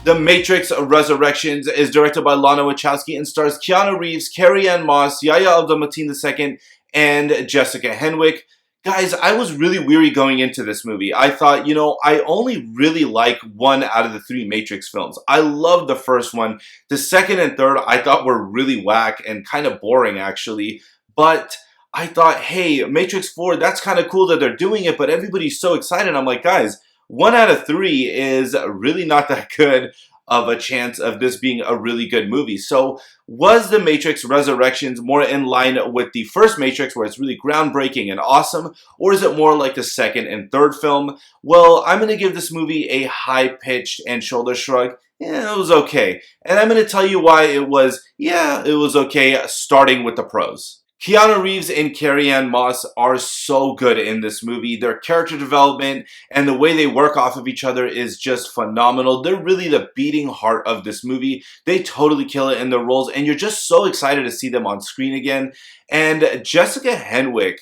The Matrix Resurrections is directed by Lana Wachowski and stars Keanu Reeves, Carrie-Anne Moss, Yahya Abdul-Mateen II, and Jessica Henwick. Guys, I was really weary going into this movie. I thought, I only really like one out of the three Matrix films. I loved the first one. The second and third I thought were really whack and kind of boring actually. But I thought, hey, Matrix 4, that's kind of cool that they're doing it, but everybody's so excited. I'm like, guys, 1 out of 3 is really not that good of a chance of this being a really good movie. So was The Matrix Resurrections more in line with the first Matrix where it's really groundbreaking and awesome, or is it more like the second and third film? Well, I'm going to give this movie a high-pitched and shoulder shrug. Yeah, it was okay. And I'm going to tell you why it was okay, starting with the pros. Keanu Reeves and Carrie-Anne Moss are so good in this movie. Their character development and the way they work off of each other is just phenomenal. They're really the beating heart of this movie. They totally kill it in their roles, and you're just so excited to see them on screen again. And Jessica Henwick,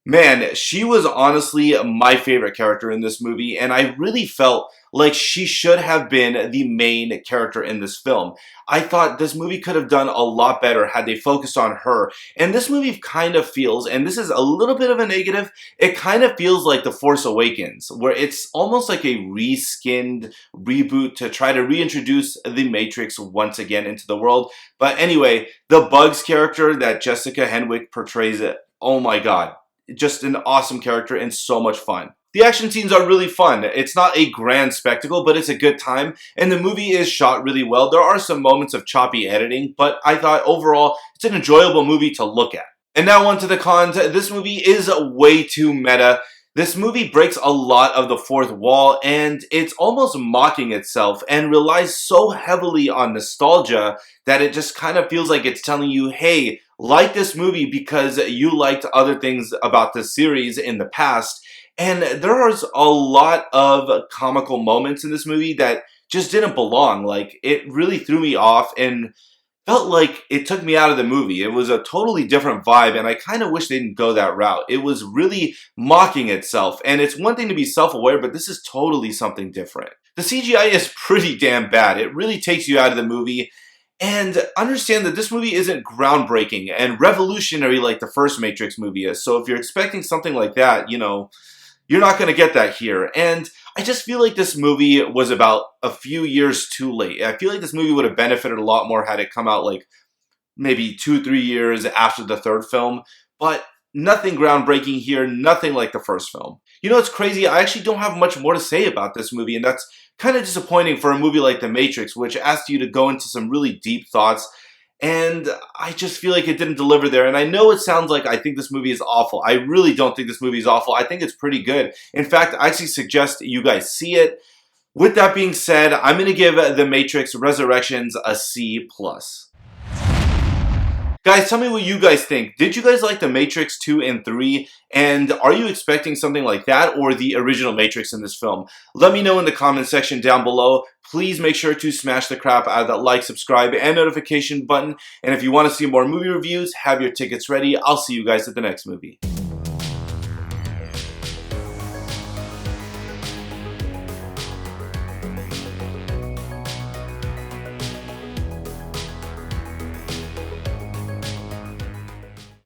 man, she was honestly my favorite character in this movie, and I really felt like she should have been the main character in this film. I thought this movie could have done a lot better had they focused on her. And this movie kind of feels, and this is a little bit of a negative, it kind of feels like The Force Awakens, where it's almost like a reskinned reboot to try to reintroduce the Matrix once again into the world. But anyway, the Bugs character that Jessica Henwick portrays, oh my god. Just an awesome character and so much fun. The action scenes are really fun. It's not a grand spectacle, but it's a good time, and the movie is shot really well. There are some moments of choppy editing, but I thought overall it's an enjoyable movie to look at. And now on to the cons. This movie is way too meta. This movie breaks a lot of the fourth wall, and it's almost mocking itself and relies so heavily on nostalgia that it just kind of feels like it's telling you, hey, like this movie because you liked other things about this series in the past. And there was a lot of comical moments in this movie that just didn't belong. Like, it really threw me off and felt like it took me out of the movie. It was a totally different vibe, and I kind of wish they didn't go that route. It was really mocking itself, and it's one thing to be self-aware, but this is totally something different. The CGI is pretty damn bad. It really takes you out of the movie. And understand that this movie isn't groundbreaking and revolutionary like the first Matrix movie is. So if you're expecting something like that, you're not going to get that here. And I just feel like this movie was about a few years too late. I feel like this movie would have benefited a lot more had it come out like maybe 2-3 years after the third film. But nothing groundbreaking here, nothing like the first film. It's crazy. I actually don't have much more to say about this movie, and that's kind of disappointing for a movie like The Matrix, which asked you to go into some really deep thoughts, and I just feel like it didn't deliver there. And I know it sounds like I think this movie is awful. I really don't think this movie is awful. I think it's pretty good. In fact, I actually suggest you guys see it. With that being said, I'm going to give The Matrix Resurrections a C+. Guys, tell me what you guys think. Did you guys like The Matrix 2 and 3? And are you expecting something like that or the original Matrix in this film? Let me know in the comment section down below. Please make sure to smash the crap out of that like, subscribe, and notification button. And if you want to see more movie reviews, have your tickets ready. I'll see you guys at the next movie.